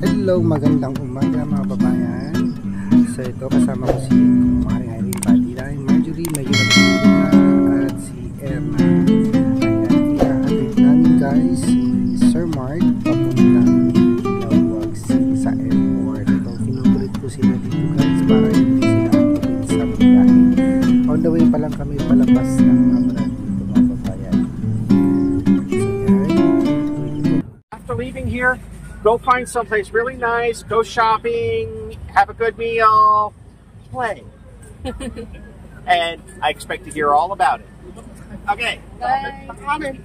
Hello, magandang umaga mga babayan. So ito kasama ko si Maring Irene Padilla, Marjorie, medyo natulog na, at si Erna. Ayan, ihahatid namin guys si Sir Mark papuntang Lawag sa airport. Ito, kinukulit ko sila dito guys para hindi sila tuwid sa biyahe. On the way pa lang kami palabas ng Amran dito mga babayan. So yan, after leaving here, go find someplace really nice, go shopping, have a good meal, play. And I expect to hear all about it. Okay. Bye. Coming.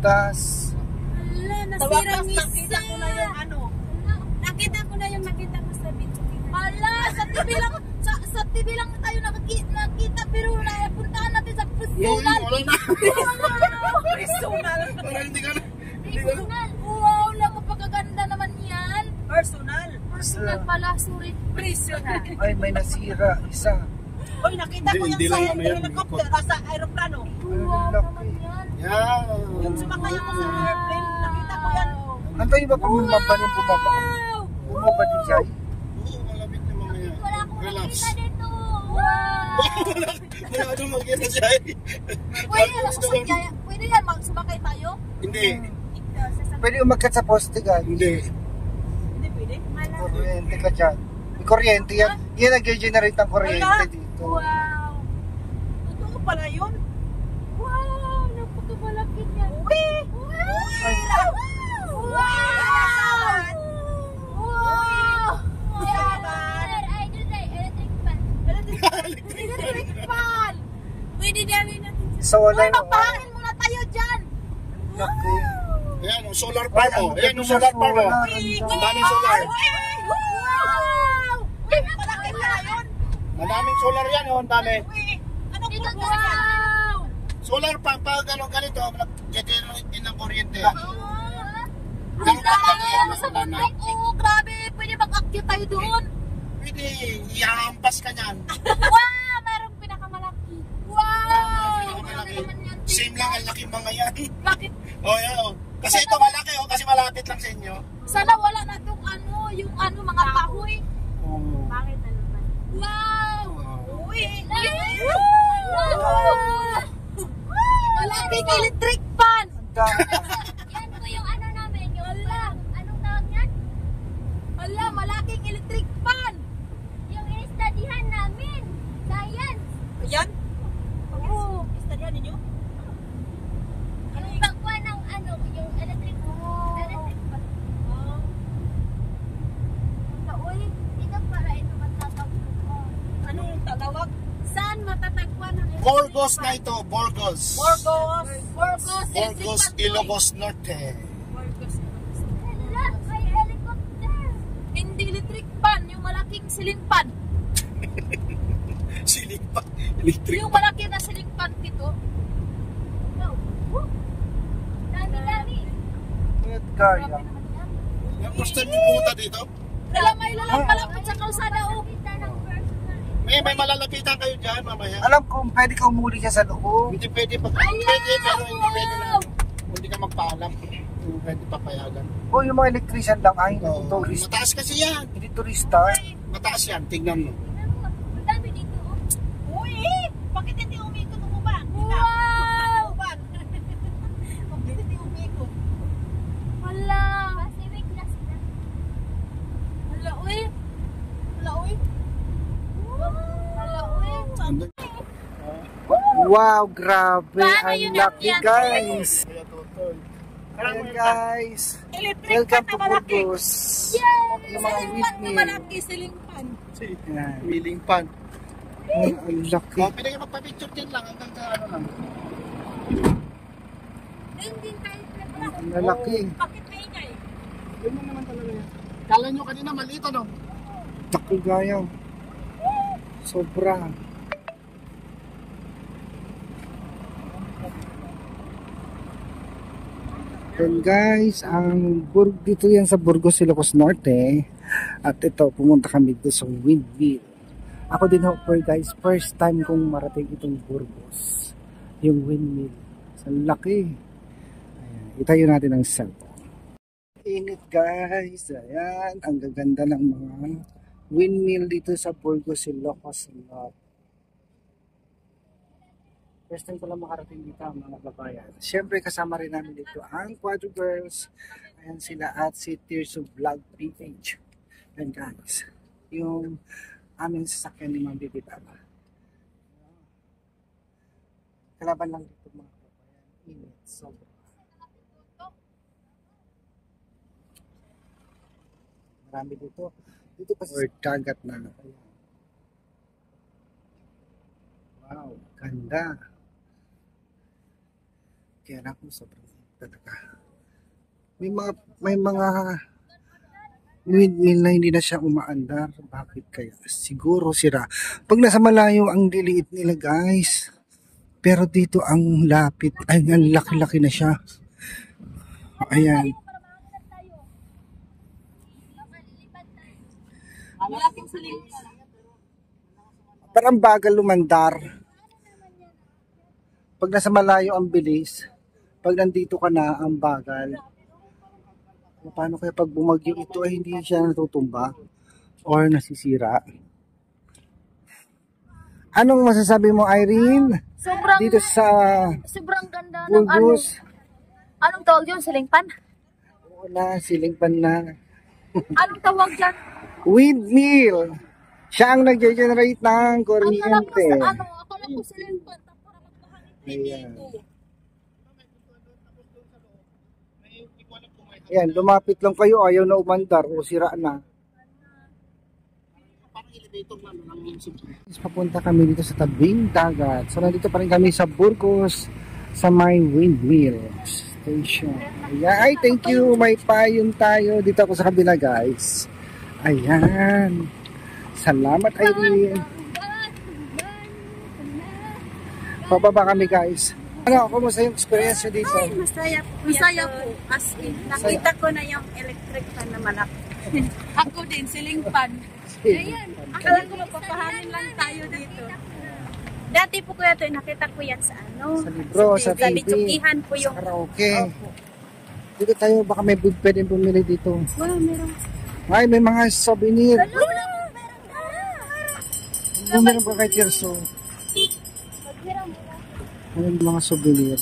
tas Nasira nakita ko na yung ano. Nakita ko na yung nakita ko sa video. Hala, sa TV lang tayo nakita pero napuntahan natin sa personal. Personal. Personal. Wow, napakaganda naman yan. Personal. Personal pala, sorry. Personal. ay may nasira isa. Oy, nakita ko yan sa helicopter, sa aeroplano. Wow naman yan. Yung sumakay ako sa airplane, nakita ko yan. Antayin ba kung mabanin bumaba? Bumaba din siya? Oo, malapit na mamaya. Wala akong Relax. nakita dito. Wow. Wala ano mag-isa siya eh. Pwede yan, sumakay tayo? Hindi. Pwede umakyat sa poste ka? Hindi. Hindi pwede. Kuryente ka dyan. May kuryente yan. Yan nag-generate ng kuryente dito. Wow. Totoo pala yun? Wow, napakamalaki yan. Ay. Wow! Wow! Electric fan! Pwede namin natin. Solar. Magpahangin muna tayo dyan! Laki. Ayan, solar farm mo. Ayan yung solar farm mo. Madaming solar. Wow! Malaki pala yun! Madaming solar yan, oh. Ang dami. Anong purpose yan? Solar farm, pag ganito, nag-generate din ng kuryente. Ang dami! Ano sa bundok? Oo, grabe! Pwede mag-active tayo doon! Pwede, ihampas ka niyan. Wow! Merong pinakamalaki! Wow! Pinakamalaki. Ano naman yan? Same lang ang laki mga yan. Bakit? Oh, yan, oh. Kasi ito malaki, oh. Kasi malapit lang sa inyo. Sana wala na itong ano, yung ano, mga kahoy. Bakit na naman? Wow! Uy! Wow! malaking electric fan. Yan po yung ano namin, yung anong tawag yan? Hala, malaking electric fan. Yung in-studyhan namin. Science. Ayan? Oo. Istadyan ninyo? Yung pagkuha ng ano, yung electric fan. Uy, dito para ito matatagpuan. Ano yung tawag? Saan matatagpuan ng Burgos na ito, Burgos. Burgos. Burgos, Ilocos Norte. Burgos. Hala, may helicopter. Hindi electric fan, yung malaking ceiling fan. Siling pa, electric. Yung malaki na ceiling fan dito. Dami-dami. Kaya. Gusto niyo pumunta dito? Wala may lalapalapit sa kalsada o. Kita ng personal. May malalapitan kayo dyan mamaya. Alam ko, pwede ka umuli siya sa loob. Hindi pwede pag pwede pero hindi pwede na. Hindi ka magpaalam. Hindi pwede papayagan. O yung mga electrician lang ay Oo. turista. Mataas kasi yan. Hindi turista. Mataas yan, tingnan mo. Ang dami dito. Uy, bakit hindi umikot ang uban? Wow! Uban. Bakit hindi umikot? Hala. Pacific na sila. Hala, uy. Hala, uy. Hala, uy. Wow, grabe. Paano Ang yun lucky yan? guys. Kaya totoy. Ayan guys. Electric Welcome fan to na malaki. Burgos. Yung mga Ceiling fan na windmill. malaki, ceiling fan. Ayan. Wheeling pan. Ang lucky. Oh, pinag magpa-picture din lang hanggang sa ano lang. Doon din tayo nagpunta. Ang lalaki. Bakit maingay? Yun mo naman talaga yan. Kala nyo kanina maliit ano? Laki gaya. Sobra. And guys, ang dito yan sa Burgos, Ilocos Norte. At ito, pumunta kami dito sa windmill. Ako din ho, guys, first time kong marating itong Burgos. Yung windmill. Sa laki. Ayan, itayo natin ang cellphone. Init guys. Ayan, ang gaganda ng mga windmill dito sa Burgos, Ilocos Norte. First time ko lang makarating dito mga babayan. Siyempre kasama rin namin dito ang Quadro Girls. Ayan sila at si Tirso Vlog PH. And guys, yung aming sasakyan ni Ma'am Bibi Tama. Kalaban lang dito mga babayan. Init. Sobra. Marami dito. Dito pa sa dagat na. Ayan. Wow, ganda. Kaya na ako sobrang talaga. May mga windmill na hindi na siya umaandar. Bakit kaya? Siguro sira. Pag nasa malayo ang liliit nila guys. Pero dito ang lapit. Ay, ang laki-laki na siya. Ayan. Malaking ceiling fan. Parang bagal lumandar. Pag nasa malayo ang bilis. Pag nandito ka na ang bagal. Paano kaya pag bumagyo ito ay hindi siya natutumba or nasisira? Anong masasabi mo, Irene? Dito sa Sobrang ganda ng Burgos? anong tawag yun? Ceiling fan? Wala, siling pan na. Anong tawag dyan? Windmill. Siya ang nag-generate ng Akala ko kuryente. sa akala ko ceiling fan. Para magpahangin Ayan. dito. Ayan, lumapit lang kayo. Ayaw na umandar o sira na. Parang elevator na lang yung Papunta kami dito sa tabing dagat. So, nandito pa rin kami sa Burgos sa may windmill station. Ayan. Ay, thank you. May payong tayo. Dito ako sa kabila, guys. Ayan. Salamat, Irene. Pababa kami, guys. Ano, kumusta yung experience nyo dito? Ay, masaya po. Masaya po. As in. Nakita ko na yung electric fan na malaki. Ako din, ceiling fan. Ayan. Akala ko magpapahangin lang tayo dito. Dati po kuya ito, nakita ko yan sa ano? Sa libro, sa Sa TV, bitsukihan po sa yung... karaoke. Opo. Dito tayo, baka may pwedeng bumili dito. Wow, meron. Ay, may mga souvenir. Bumili pa kay Tirso. Ano yung mga souvenir?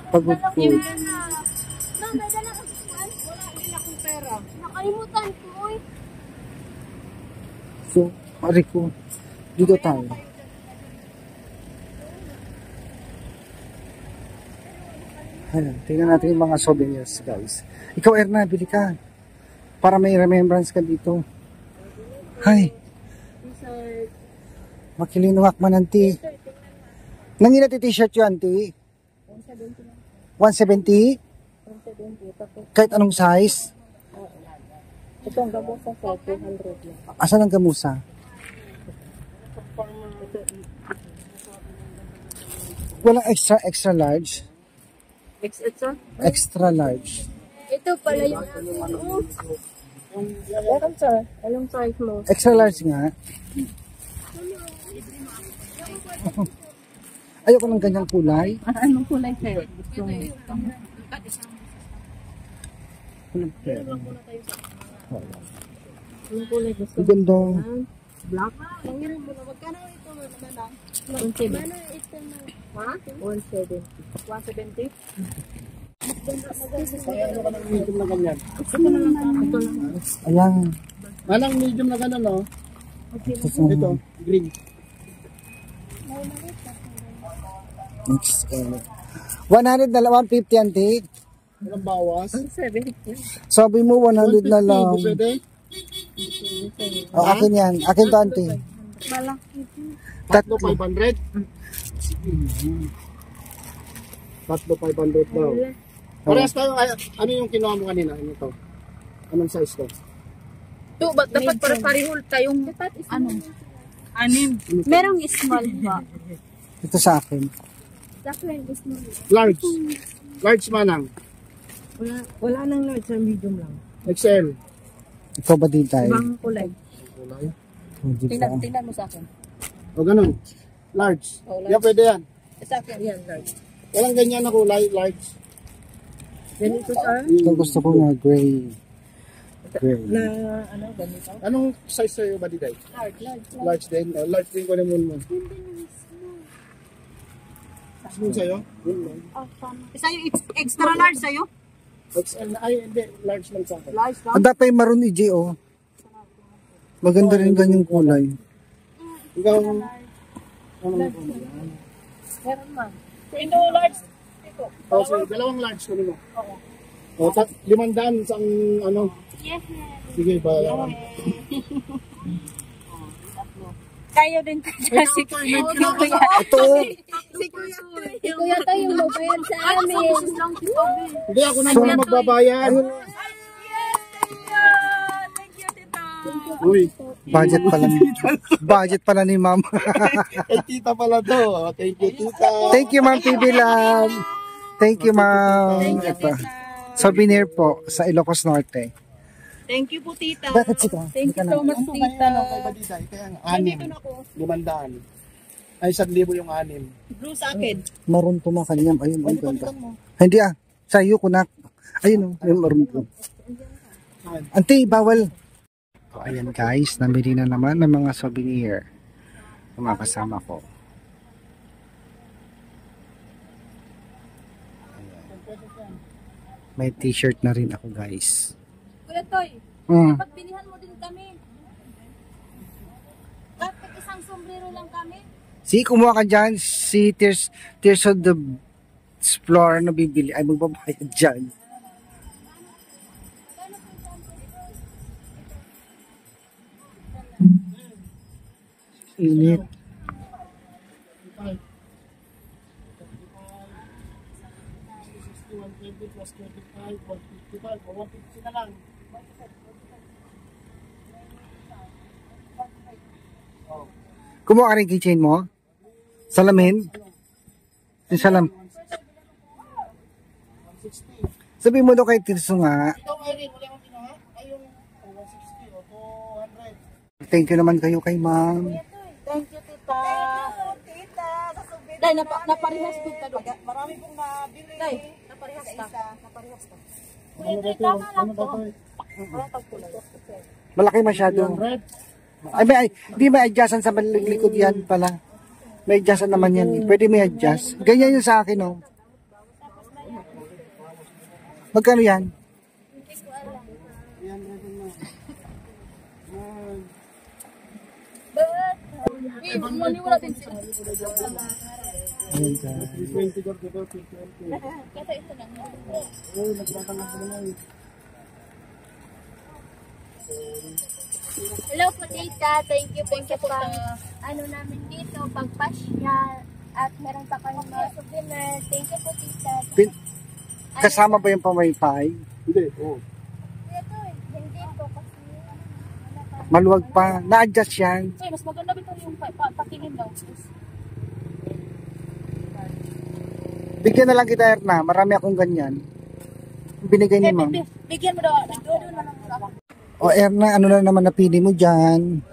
Pagod po. No, may dala kang kuwan. Wala din akong pera. Nakalimutan ko eh. So, pare ko. Dito tayo. Ayan, tingnan natin yung mga souvenirs, guys. Ikaw, Erna, bili ka. Para may remembrance ka dito. Hay. Makilinungak man, auntie. Nangina t-shirt yun, auntie? 170? 170. Kahit anong size? Ito ang gamusa sa 200 lang. Asan ang gamusa? Walang extra large? Ito? Extra large. Ito pala yung Meron sir. Anong size mo? Extra large nga. Ayoko ng ganyang kulay. Anong kulay sir? Gusto mo? Anong pera? Anong kulay gusto Ang mo? ganda. Black? Magkano ito madam? 170. Ha? 170. 170? Ano ka ng medium na ganyan? Ito na lang. Ito lang. Ayan. Manang medium na ganun, no? Ito, green. Next. 100 na lang, 150 auntie. Walang bawas. 170. Sabi mo 100 na lang. Pwede? O, akin yan. Akin to auntie. Malaki. Tatlo, Tatlo. 500. Tatlo, 500 daw. Parehas tayo, ano yung kinuha mo kanina? Ano to? Anong size to? Ito, ba't dapat pareho tayong ano? Anim. Merong small ba? Ito sa akin. Large. Large manang. Wala nang large, sa medium lang. XL. Ikaw ba din tayo? Ibang kulay. Kulay. Hindi pa. Tingnan mo sa akin. O ganun. Large. Oh, large. Yan, pwede yan. Sa akin, yan, large. Walang ganyan na kulay, large. Ganito sir? Ito gusto ko nga gray. Gray. Na ano, ganito? Anong size sa'yo ba, Diday? Large. Large din. Large din ko naman mo. Small sa'yo? Isa yung extra large sa'yo? XL. Ay, hindi. Large lang sa akin. Large lang. Ang dapat yung maroon EJ, oh. Maganda rin ganyang kulay. Ikaw, Meron man. Ito large. Ito. oh, so, dalawang large ko nimo. Oo. O, 500 sa ano. Yes. Sige, bayaran. Kayo din tayo si Kuya. Ito, Si Kuya tayo yung mabayad sa amin. Hindi, ako na muna magbabayad. Thank you, tita. Uy, budget pala ni ma'am. kay tita pala to. Thank you, tita. Thank you, ma'am PB Lab. Thank you, ma'am. Ito. Souvenir po sa Ilocos Norte. Thank you po, tita. Bakit sika? Thank you so much, tita. Kay Badiday, kaya nga, 6. 500. Ay, 1,000 yung 6. Blue sa akin. Maroon po mga kanyang. Ayun, ang ganda. Hindi ah. Sa'yo, kunak. Ayun, oh. Ayun, maroon po. Ante, bawal. So, ayan guys, namili na naman ng mga souvenir. Ng mga kasama ko. Ayan. May t-shirt na rin ako guys. Kuya Toy, dapat bilihan mo din kami. Dapat isang sombrero lang kami. Si kumuha ka dyan, si Tears of the Explorer na bibili, ay magbabayad dyan. Init. Plus 25, 155, o 150 na lang. Kumuha ka rin keychain mo? Salamin? Yung salam. 160. Sabi mo daw kay Tirso nga, Ikaw, Irene, wala kang kinuha? Ay, yung 160 o 200. thank you naman kayo kay ma'am. Thank you, tita. Tita, sa souvenir. Dahil naparehas po ka doon. Marami pong nabili. Dahil naparehas ka. Naparehas ka. Ano ba ito? Ano ba ito? Malaki masyado. 100? Ay, hindi may adjustan sa likod yan pala. May adjustan naman yan. Pwede may adjust. Ganyan yung sa akin, oh. Magkano yan? Hindi ko alam. Yan, yan mo. Maniwala din sila. Ayan guys. 20 ko dito, 20. Kasi ito lang. Oh, nagtatanga ko na yun. Hello po, tita. Thank you po sa ano namin dito, pagpasyal. At meron pa kami mga souvenir. Thank you po, tita. Kasama ba yung pamaypay? Hindi, oo. Ito, hindi po kasi. Maluwag pa. Na-adjust yan. Ay, mas maganda ba ito yung patingin daw? Bigyan na lang kita, Erna. Marami akong ganyan. Binigay ni ma'am. Bigyan mo daw. Doon na lang. O Erna, ano na naman napili mo dyan?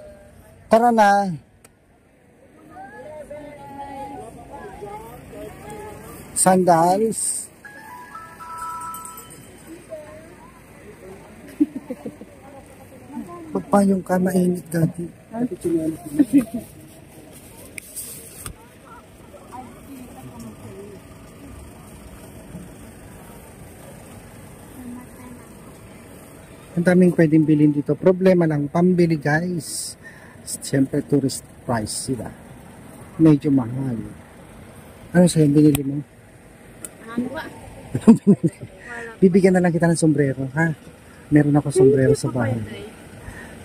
Tara na. Sandals. Pagpayong ka, mainit dati. Ang daming pwedeng bilhin dito. Problema lang, pambili guys. Siyempre tourist price sila. Medyo mahal. Ano sa'yo, binili mo? Ano ba? Bibigyan na lang kita ng sombrero, ha? Meron ako sombrero sa bahay.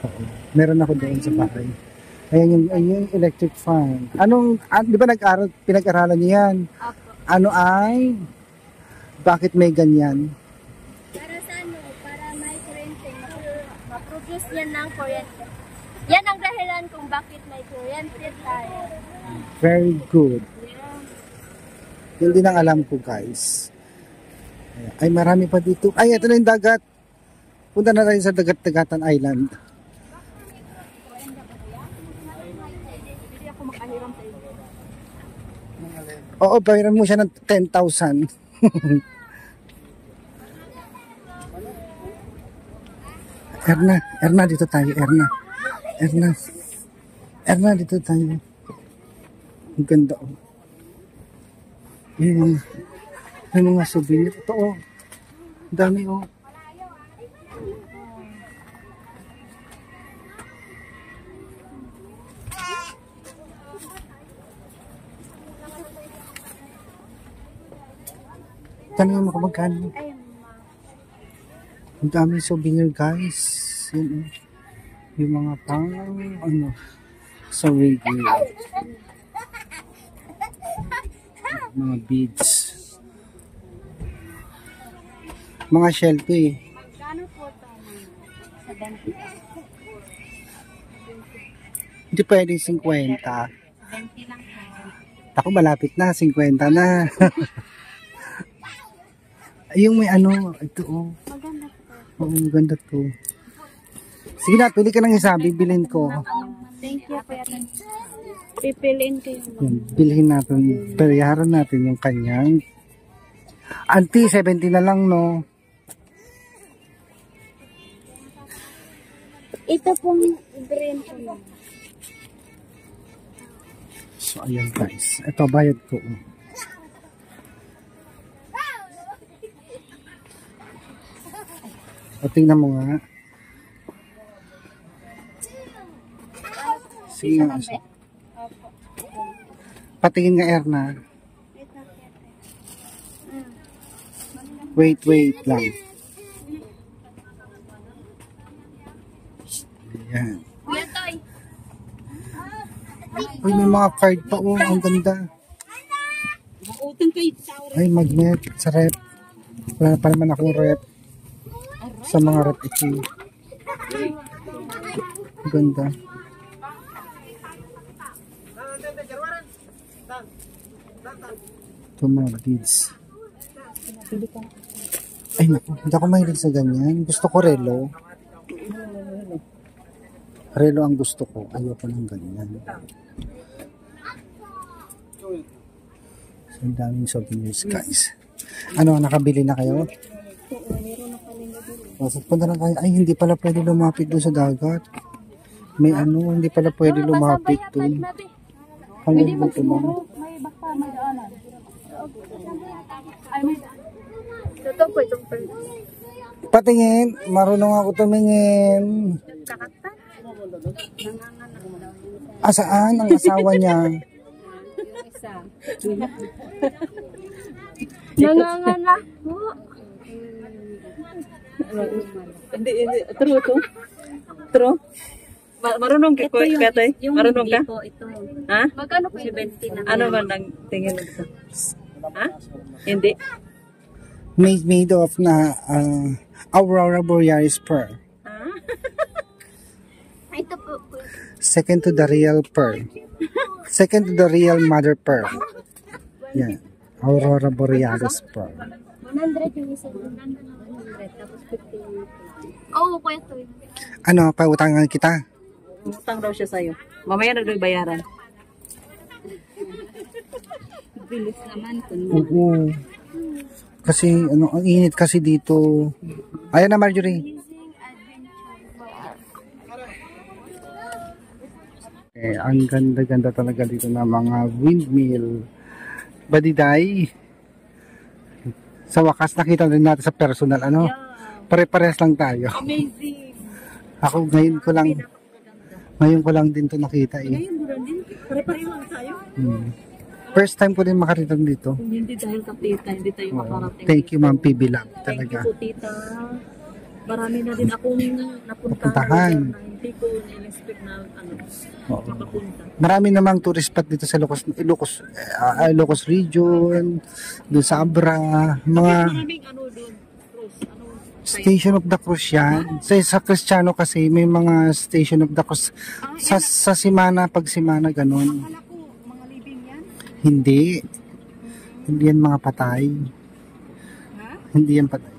Oo. Meron ako doon sa bahay. Ayan yung electric fan. Di ba pinag-aralan niyo yan? Ano ay? Bakit may ganyan? Para sa ano, para may kuryente. Ma-produce yan ng kuryente. Yan ang dahilan kung bakit may kuryente tayo. Very good. Yun din ang alam ko, guys. Ay, marami pa dito. Ay, ito na yung dagat. Punta na tayo sa Dagat-Dagatan Island. Oo, bayaran mo siya ng 10,000. Erna, dito tayo. Erna, dito tayo. Ang ganda, oh. Yung mga souvenir. Ito, oh. Ang dami, oh. Tanong mo kung magkano. Ang dami souvenir, guys. Yun, oh. Yung mga pang, sa radio. Mga beads. Mga shell to eh. Magkano po ito? 70. Hindi pwede 50. 20 lang. Ako malapit na, 50 na. Yung may ito oh. Maganda po. Oo, maganda to. Sige na, pili ka ng isa, bibilin ko. Thank you po. Pipiliin ko yung Yan, bilhin natin, bayaran natin yung kanyang. Auntie, 70 na lang, no? ito pong green ko lang. So, ayan guys. Ito, bayad ko. O, tingnan mo nga. Sige nga. Patingin nga, Erna. Wait lang. Ayan. Kuya Toy. Uy, may mga card pa. Oh, ang ganda. Utang kay tao. Ay, magnet sa rep. Wala pa naman akong rep. Sa mga rep ito. Ang ganda. Ito mga beads. Ay, naku. Hindi ako mahilig sa ganyan. Gusto ko relo. Relo ang gusto ko. Ayoko ng ganyan. So, ang daming souvenirs, guys. Ano, nakabili na kayo? So, punta na tayo. Ay, hindi pala pwede lumapit doon sa dagat. May hindi pala pwede lumapit doon. Hanggang dito lang. May baka may daanan. Ito po, itong Patingin, marunong ako tumingin. Kakatan. Saan ang asawa niya? Nanganganak po. Hindi. True. Marunong ka, Katoy? Marunong ka? Ha? Magkano po 70 na? Ano man ang tingin mo dito? Ha? Hindi. Made of na Aurora Borealis pearl. Ito po. Second to the real pearl. Second to the real mother pearl. Yan. Aurora Borealis pearl. 100 yung isa. 100. Tapos 50. Oo, kuya to. Ano, pautangan kita? Utang daw siya sa'yo. Mamaya na doon bayaran. Bilis naman. Oo. Kasi, ano, ang init kasi dito. Ayan na, Marjorie. Ang ganda-ganda talaga dito na mga windmill. Badiday. Sa wakas, nakita din natin sa personal, ano? Pare-pares lang tayo. Amazing. Ako ngayon ko lang din to nakita eh. Ngayon mo lang din. Pare-pareho lang tayo. First time ko din makaritan dito. Kung hindi dahil ka tita, hindi tayo makarating. Thank you, Ma'am PB Lab. Thank you Talaga. po, tita. Marami na din akong Napuntahan. na hindi ko na-expect na makapunta. Marami namang tourist spot dito sa Ilocos region, doon sa Abra, mga Maraming doon, Rose, Station of the Cross yan. Sa Kristiyano kasi may mga Station of the Cross. Sa Simana, pag Simana, ganun. Akala ko, mga living yan. Hindi. Hindi yan mga patay. Hindi yan patay.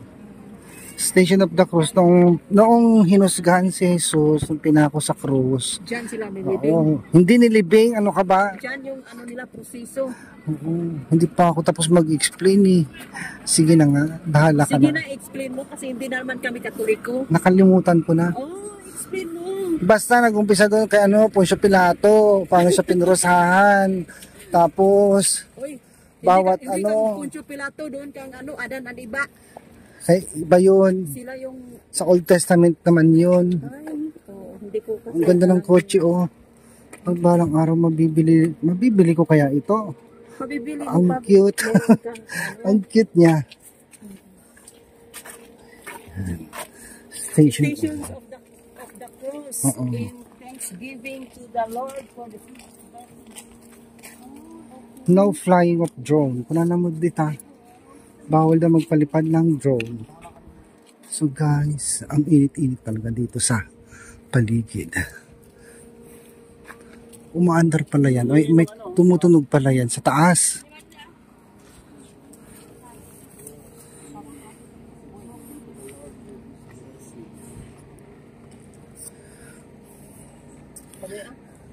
Station of the Cross, noong hinusgahan si Jesus, nung pinako sa krus. Diyan sila nilibing. Oo. Hindi nilibing, ano ka ba? Diyan yung nila, proseso. Hindi pa ako tapos mag-explain eh. Sige na nga, bahala ka Sige na. na, explain mo kasi hindi naman kami Katoliko. Nakalimutan ko na. Explain mo. Basta nag-umpisa doon kay Poncio Pilato, paano siya pinrosahan. Tapos, bawat hindi ka Poncio Pilato doon kang Adan at iba. Iba yun. Sila yung... Sa Old Testament naman yun. Hindi ko kasi... Ang ganda ng kotse oh. Pag balang araw mabibili ko kaya ito. Mabibili mo Ang pa. cute. Ang cute niya. Stations of the Cross in thanksgiving to the Lord for the No flying of drone. Kung nanamod dita, bawal na magpalipad ng drone. So guys, ang init-init talaga dito sa paligid. Umaandar pala yan. May tumutunog pala yan sa taas.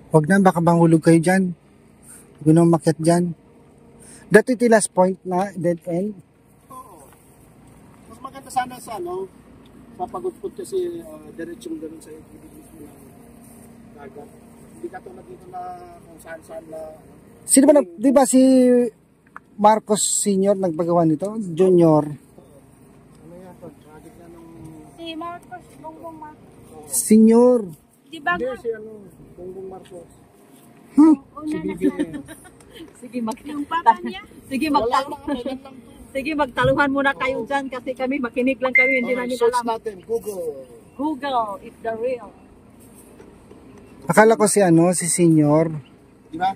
Huwag na, baka mahulog kayo dyan. Huwag na umakyat dyan. Dati ito last point na dead end. Oo. Mas maganda sana sa sa pagutput kasi diretsong gano'n sa ibigis mo ng dagat. Hindi ka tulad dito na kung saan-saan na... Sino ba, di ba si Marcos Senior nagpagawa nito? Junior. Ano yan to? Project na nung... Si Marcos, Bongbong Marcos. Senior. Di ba? Hindi si Bongbong Marcos. Si BBM. Sige, Yung papa niya? Sige, magtaluhan muna kayo dyan kasi kami, makinig lang kami, hindi namin Search alam. natin, Google. Google, if the real. Akala ko si Senior. Di ba?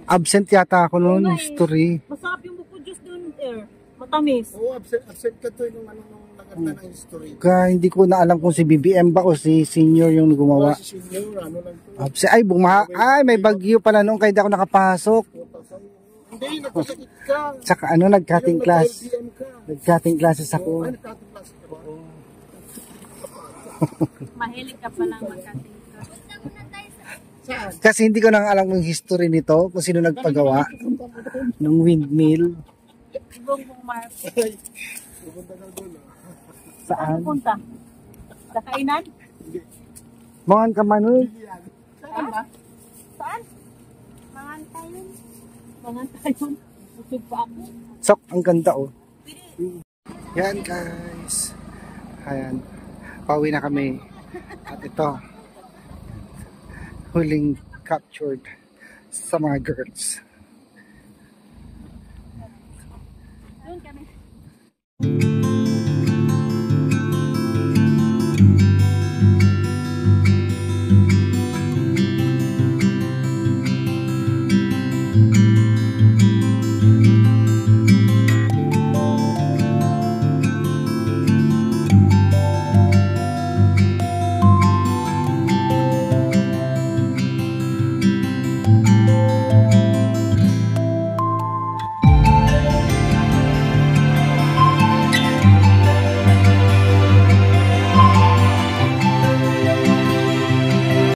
Absent yata ako noon, history. Masarap yung buko juice doon, matamis. Oo, absent ka to nung naganda ng history. Kaya hindi ko na alam kung si BBM ba o si Senior yung gumawa. Si Senior, lang to. Absent. Ay, may bagyo pala noon kaya di ako nakapasok. Hindi, nagkasakit ka. Tsaka nag-cutting class. LDM ka. Nag-cutting classes ako. Ay, nagkatong class ka ba? Mahilig ka pa lang magkating. Saan? Kasi hindi ko nang alam yung history nito, kung sino nagpagawa ng windmill. Bongbong Marcos. Pupunta ka doon. Saan? Punta. Sa kainan? Mga kamanoy. Saan ba? Saan? Mangantayon. Mangan tayo. Busog pa ako. Sok, ang ganda oh. Yan guys. Ayan. Pauwi na kami. At ito. Huling captured sa mga girls. Doon kami.